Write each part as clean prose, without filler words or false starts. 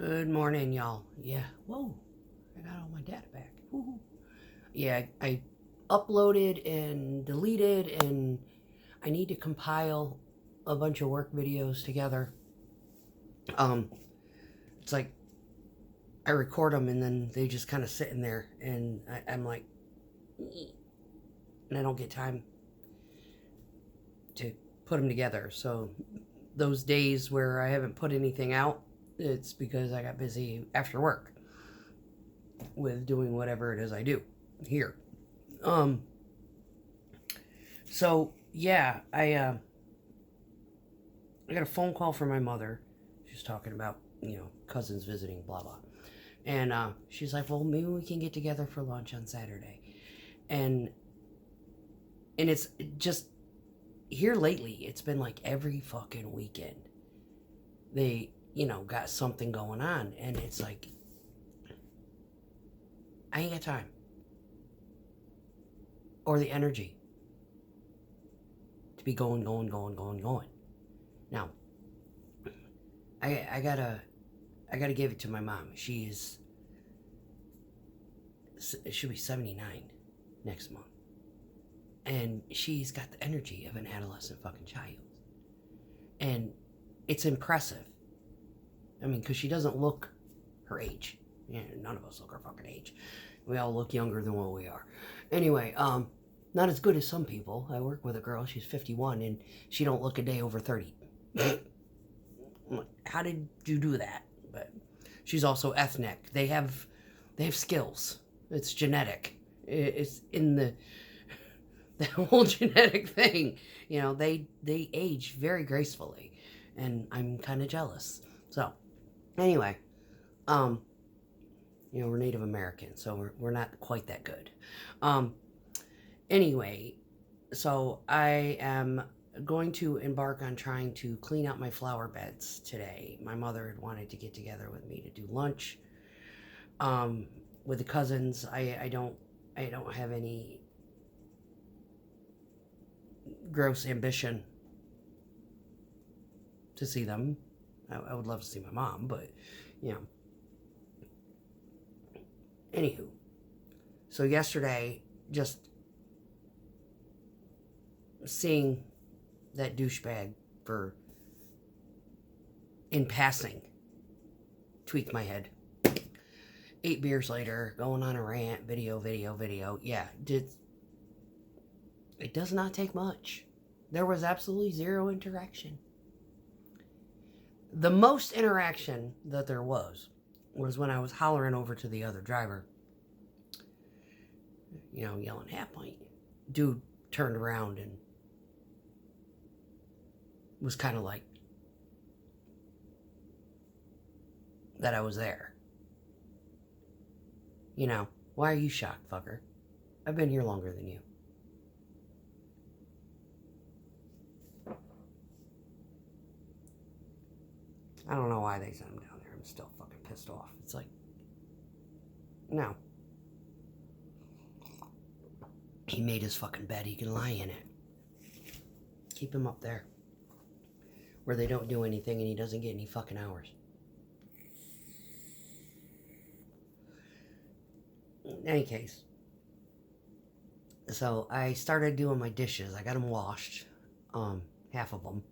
Good morning, y'all. Yeah, whoa, I got all my data back. Woo-hoo. Yeah, I uploaded and deleted, and I need to compile a bunch of work videos together. Um, it's like I record them and then they just kind of sit in there, and I'm like, and I don't get time to put them together. So those days where I haven't put anything out, it's because I got busy after work with doing whatever it is I do here. Um, so yeah, I got a phone call from my mother. She's talking about cousins visiting, blah blah, and she's like, well, maybe we can get together for lunch on Saturday, and it's just here lately. It's been like every fucking weekend they got something going on, and it's like I ain't got time or the energy to be going. Now, I gotta give it to my mom. She'll be 79 next month, and she's got the energy of an adolescent fucking child, and it's impressive. I mean, because she doesn't look her age. Yeah, none of us look our fucking age. We all look younger than what we are. Anyway, not as good as some people. I work with a girl. She's 51, and she don't look a day over 30. How did you do that? But she's also ethnic. They have skills. It's genetic. It's in the whole genetic thing. They age very gracefully, and I'm kind of jealous. So anyway, we're Native American, so we're not quite that good. Anyway, so I am going to embark on trying to clean out my flower beds today. My mother had wanted to get together with me to do lunch. With the cousins, I don't have any gross ambition to see them. I would love to see my mom, but anywho. So yesterday, just seeing that douchebag in passing tweaked my head. 8 beers later, going on a rant, video. Yeah, it does not take much. There was absolutely zero interaction. The most interaction that there was when I was hollering over to the other driver, yelling half pint. Dude turned around and was kind of like that I was there. Why are you shocked, fucker? I've been here longer than you. I don't know why they sent him down there. I'm still fucking pissed off. It's like, no. He made his fucking bed. He can lie in it. Keep him up there where they don't do anything and he doesn't get any fucking hours. In any case, so I started doing my dishes. I got them washed, half of them.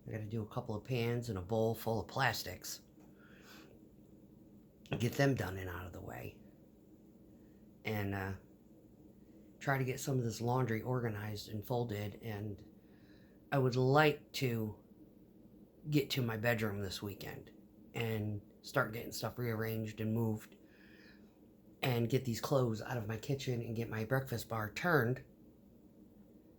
I got to do a couple of pans and a bowl full of plastics. Get them done and out of the way. And try to get some of this laundry organized and folded. And I would like to get to my bedroom this weekend and start getting stuff rearranged and moved. And get these clothes out of my kitchen and get my breakfast bar turned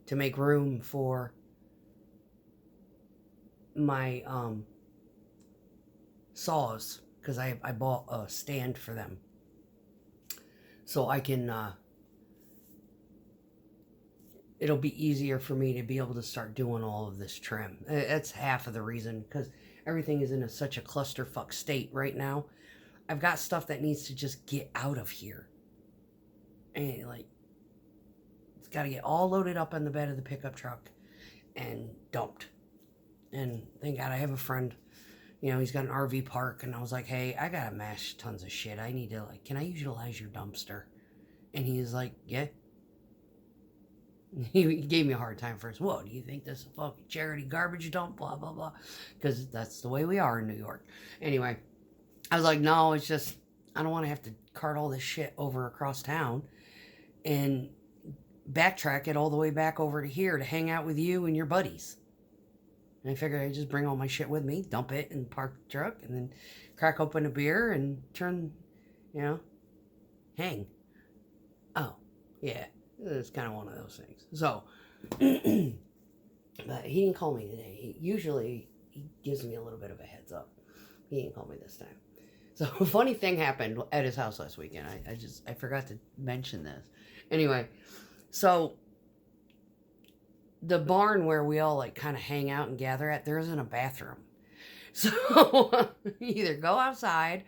to make room for my saws, because I bought a stand for them so I can it'll be easier for me to be able to start doing all of this trim. That's half of the reason, because everything is in such a clusterfuck state right now. I've got stuff that needs to just get out of here. And it's got to get all loaded up on the bed of the pickup truck and dumped. And thank God I have a friend You know, he's got an RV park, and I was like, hey, I gotta mash tons of shit. I need to, like, can I utilize your dumpster? And he's like, yeah. He gave me a hard time first. Whoa, do you think this is a fucking charity garbage dump? Blah, blah, blah. Because that's the way we are in New York. Anyway, I was like, no, it's just, I don't want to have to cart all this shit over across town and backtrack it all the way back over to here to hang out with you and your buddies. And I figured I'd just bring all my shit with me, dump it and park the truck, and then crack open a beer and turn, you know, hang. Oh, yeah. It's kind of one of those things. So, but he didn't call me today. Usually he gives me a little bit of a heads up. He didn't call me this time. So a funny thing happened at his house last weekend. I forgot to mention this. Anyway, so the barn where we all like kind of hang out and gather at, there isn't a bathroom. So you either go outside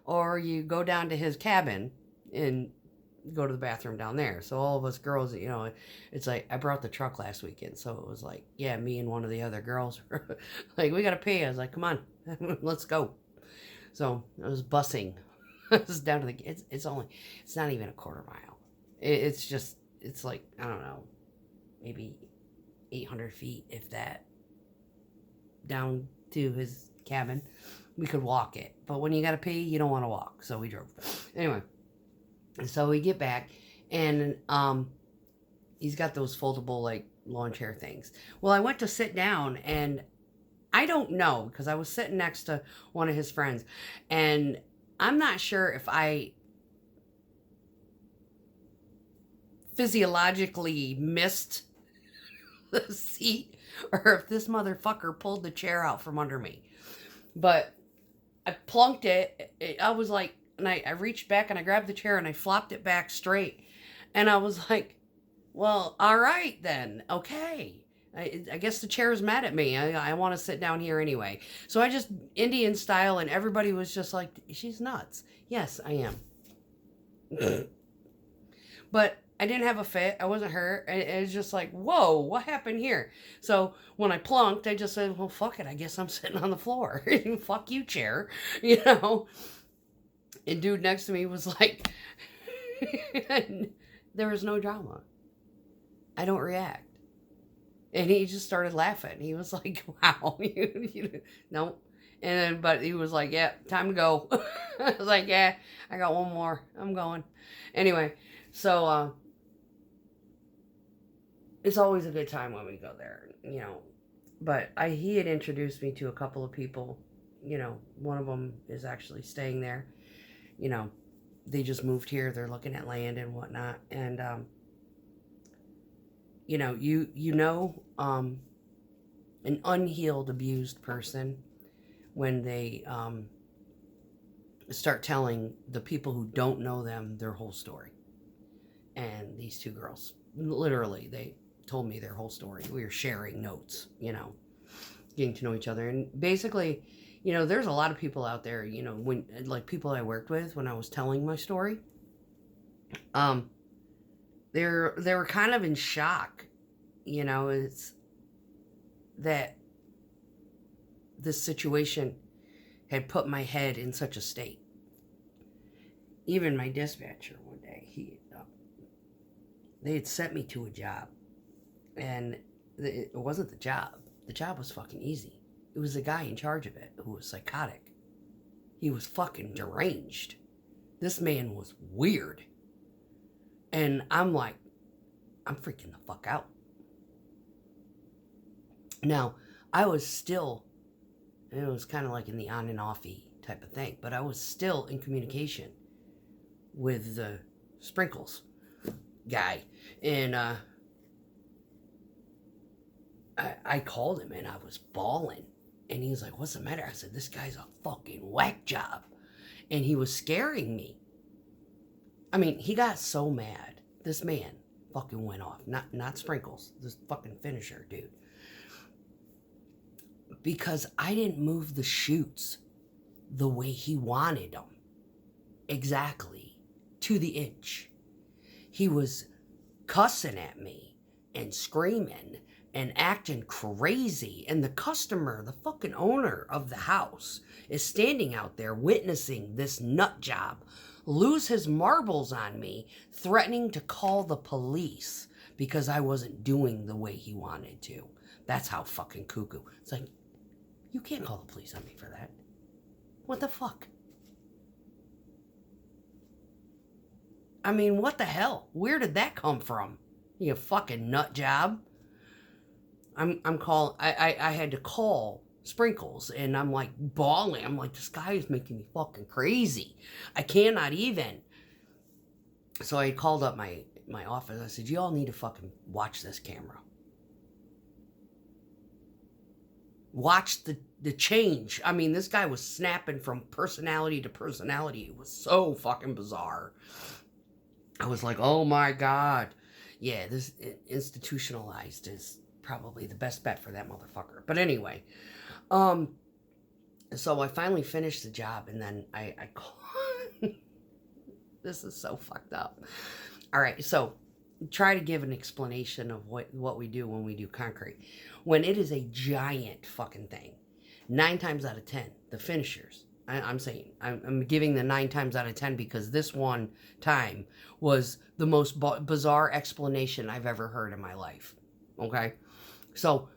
or you go down to his cabin and go to the bathroom down there. So all of us girls, you know, it's like, I brought the truck last weekend, so it was like, yeah, me and one of the other girls were like, we gotta pee. I was like, come on, let's go. So I was bussing. I was down to the, it's not even a quarter mile. It's just, it's like, I don't know, maybe 800 feet, if that, down to his cabin. We could walk it, but when you gotta pee, you don't want to walk. So we drove. Anyway, so we get back, and he's got those foldable like lawn chair things. Well, I went to sit down, and I don't know, because I was sitting next to one of his friends, and I'm not sure if I physiologically missed the seat or if this motherfucker pulled the chair out from under me. But I plunked it. I was like, and I reached back and I grabbed the chair and I flopped it back straight. And I was like, well, all right then. Okay. I guess the chair's mad at me. I want to sit down here anyway. So I just Indian style, and everybody was just like, she's nuts. Yes, I am. But I didn't have a fit. I wasn't hurt. It was just like, whoa, what happened here? So when I plunked, I just said, well, fuck it. I guess I'm sitting on the floor. Fuck you, chair. You know? And dude next to me was like, there was no drama. I don't react. And he just started laughing. He was like, wow. No. And then, but he was like, yeah, time to go. I was like, yeah, I got one more. I'm going. Anyway, so it's always a good time when we go there, you know. But he had introduced me to a couple of people. You know, one of them is actually staying there. You know, they just moved here. They're looking at land and whatnot. And, you know, an unhealed, abused person, when they start telling the people who don't know them their whole story. And these two girls, literally, they told me their whole story. We were sharing notes, you know, getting to know each other. And basically, you know, there's a lot of people out there, you know, when, like, people I worked with when I was telling my story, they were kind of in shock, you know. It's that this situation had put my head in such a state. Even my dispatcher one day, they had sent me to a job, and it wasn't the job. The job was fucking easy. It was the guy in charge of it who was psychotic. He was fucking deranged. This man was weird. And I'm like, I'm freaking the fuck out. Now, I was still, it was kind of like in the on and offy type of thing, but I was still in communication with the Sprinkles guy. And I called him and I was bawling. And he was like, what's the matter? I said, this guy's a fucking whack job. And he was scaring me. I mean, he got so mad. This man fucking went off. Not Sprinkles. This fucking finisher, dude. Because I didn't move the chutes the way he wanted them. Exactly. To the inch. He was cussing at me and screaming and acting crazy. And the customer, the fucking owner of the house, is standing out there witnessing this nut job lose his marbles on me, threatening to call the police because I wasn't doing the way he wanted to. That's how fucking cuckoo. It's like, you can't call the police on me for that. What the fuck? I mean, what the hell? Where did that come from? You fucking nut job. I had to call Sprinkles, and I'm like bawling. I'm like, this guy is making me fucking crazy. I cannot even. So I called up my office. I said, you all need to fucking watch this camera. Watch the change. I mean, this guy was snapping from personality to personality. It was so fucking bizarre. I was like, oh my God. Yeah, this institutionalized is probably the best bet for that motherfucker. But anyway, so I finally finished the job, and then I this is so fucked up. All right, so try to give an explanation of what we do when we do concrete. When it is a giant fucking thing, 9 times out of 10, the finishers, I'm giving the 9 times out of 10 because this one time was the most bizarre explanation I've ever heard in my life. Okay? So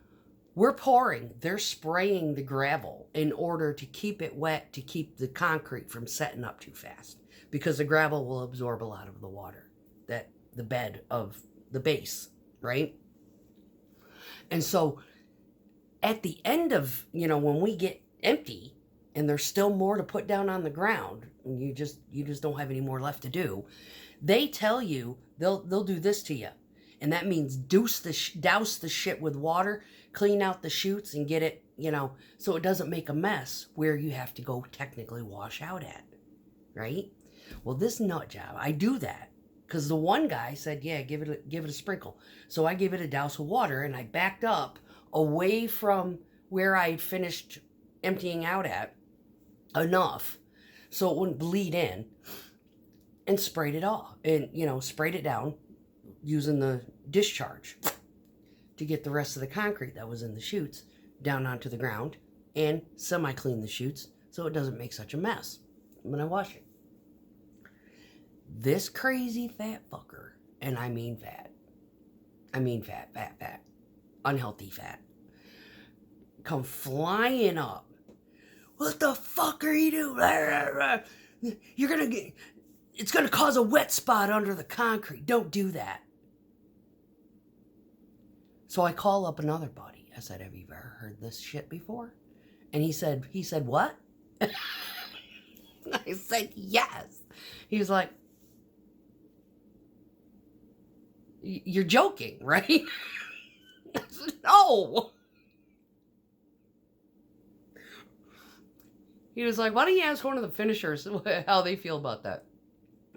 we're pouring, they're spraying the gravel in order to keep it wet, to keep the concrete from setting up too fast, because the gravel will absorb a lot of the water, that the bed of the base, right? And so at the end of, when we get empty and there's still more to put down on the ground, and you just don't have any more left to do, they tell you they'll do this to you. And that means douse the shit with water, clean out the chutes, and get it, so it doesn't make a mess where you have to go technically wash out at, right? Well, this nut job, I do that because the one guy said, yeah, give it a sprinkle. So I gave it a douse of water, and I backed up away from where I finished emptying out at enough so it wouldn't bleed in, and sprayed it off, and sprayed it down using the discharge to get the rest of the concrete that was in the chutes down onto the ground, and semi-clean the chutes so it doesn't make such a mess when I wash it. This crazy fat fucker, and I mean fat, unhealthy fat, come flying up. What the fuck are you doing? It's gonna cause a wet spot under the concrete. Don't do that. So I call up another buddy. I said, have you ever heard this shit before? And he said, what? I said, yes. He was like, you're joking, right? I said, no. He was like, why don't you ask one of the finishers how they feel about that?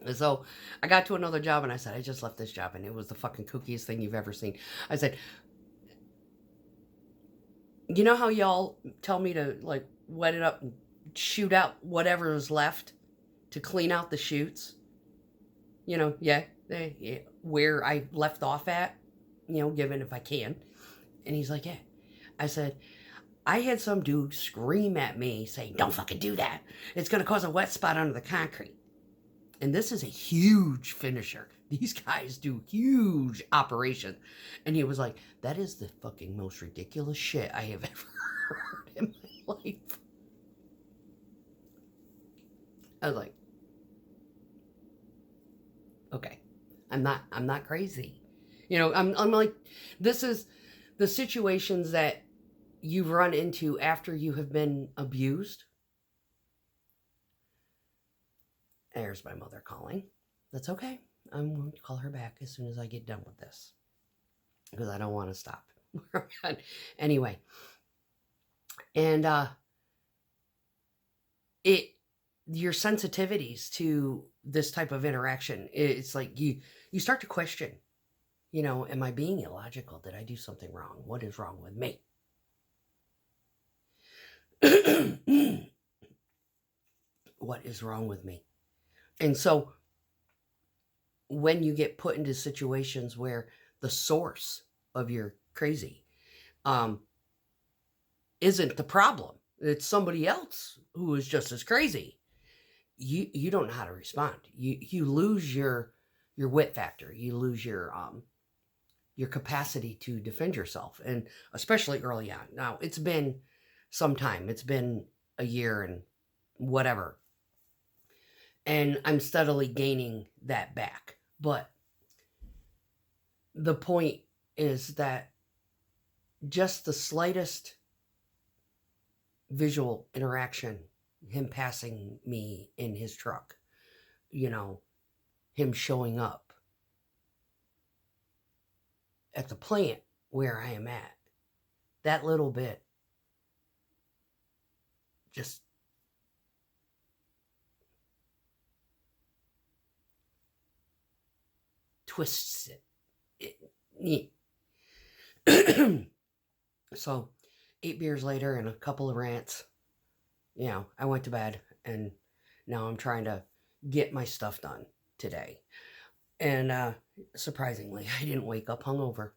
And so I got to another job, and I said, I just left this job, and it was the fucking kookiest thing you've ever seen. I said, you know how y'all tell me to wet it up and shoot out whatever is left to clean out the chutes? Where I left off at, given if I can. And he's like, yeah. I said, I had some dude scream at me saying, don't fucking do that. It's going to cause a wet spot under the concrete. And this is a huge finisher. These guys do huge operations. And he was like, that is the fucking most ridiculous shit I have ever heard in my life. I was like, okay, I'm not crazy. I'm like, this is the situations that you run into after you have been abused. There's my mother calling. That's okay. I'm going to call her back as soon as I get done with this, because I don't want to stop. Anyway, and your sensitivities to this type of interaction, it's like you start to question, am I being illogical? Did I do something wrong? What is wrong with me? What is wrong with me? And so when you get put into situations where the source of your crazy isn't the problem. It's somebody else who is just as crazy. You don't know how to respond. You lose your wit factor. You lose your capacity to defend yourself, and especially early on. Now, it's been some time. It's been a year and whatever. And I'm steadily gaining that back. But the point is that just the slightest visual interaction, him passing me in his truck, him showing up at the plant where I am at, that little bit just twists it. So 8 beers later and a couple of rants, I went to bed, and now I'm trying to get my stuff done today. And surprisingly, I didn't wake up hungover.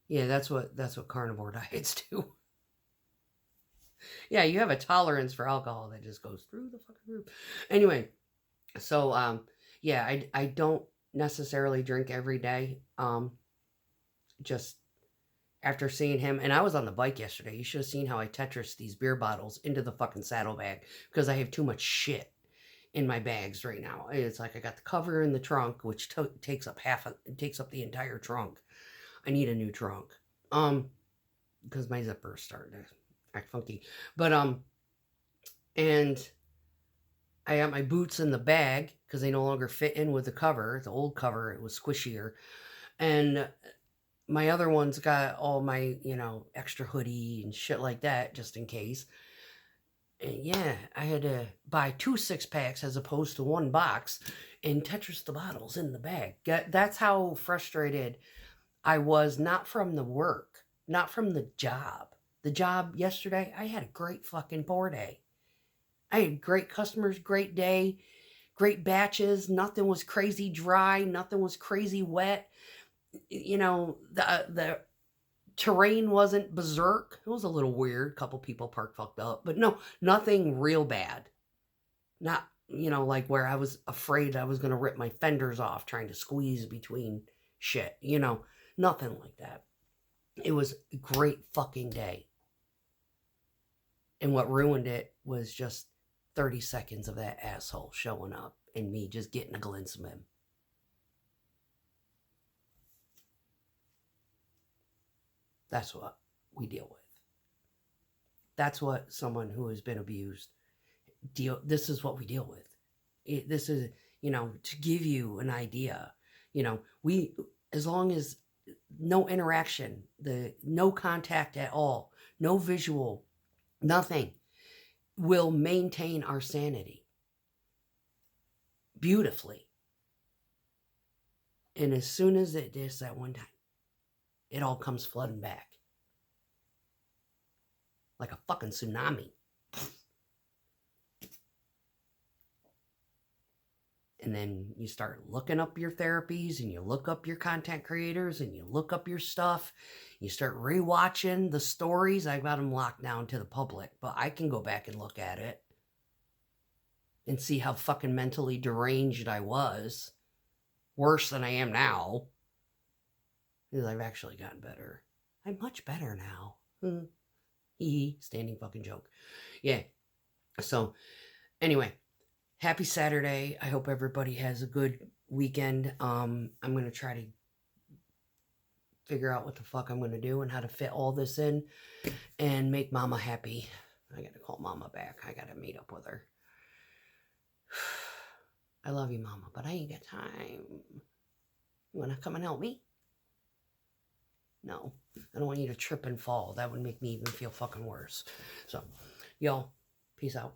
Yeah, that's what carnivore diets do. Yeah, you have a tolerance for alcohol that just goes through the fucking roof. Anyway, so yeah, I don't necessarily drink every day. Just after seeing him, and I was on the bike yesterday. You should have seen how I Tetris these beer bottles into the fucking saddlebag because I have too much shit in my bags right now. It's like I got the cover in the trunk, which takes up the entire trunk. I need a new trunk, because my zipper is starting to act funky. But and I got my boots in the bag because they no longer fit in with the cover. The old cover, it was squishier, and my other one's got all my, extra hoodie and shit like that, just in case. And yeah, I had to buy 2 6-packs as opposed to 1 box and Tetris the bottles in the bag. That's how frustrated I was, not from the work, not from the job. The job yesterday, I had a great fucking pour day. I had great customers, great day, great batches. Nothing was crazy dry. Nothing was crazy wet. The terrain wasn't berserk. It was a little weird. A couple people parked fucked up, but no, nothing real bad. Not, like where I was afraid I was going to rip my fenders off trying to squeeze between shit, nothing like that. It was a great fucking day. And what ruined it was just 30 seconds of that asshole showing up and me just getting a glimpse of him. That's what we deal with. That's what someone who has been abused this is what we deal with. This is, to give you an idea, we, as long as no interaction, no contact at all, no visual, nothing, will maintain our sanity beautifully. And as soon as it is that one time, it all comes flooding back. Like a fucking tsunami. And then you start looking up your therapies, and you look up your content creators, and you look up your stuff. You start rewatching the stories. I've got them locked down to the public, but I can go back and look at it and see how fucking mentally deranged I was. Worse than I am now. Because I've actually gotten better. I'm much better now. Standing fucking joke. Yeah. So, anyway, happy Saturday. I hope everybody has a good weekend. I'm going to try to figure out what the fuck I'm going to do and how to fit all this in and make Mama happy. I got to call Mama back. I got to meet up with her. I love you, Mama, but I ain't got time. You want to come and help me? No, I don't want you to trip and fall. That would make me even feel fucking worse. So, y'all, peace out.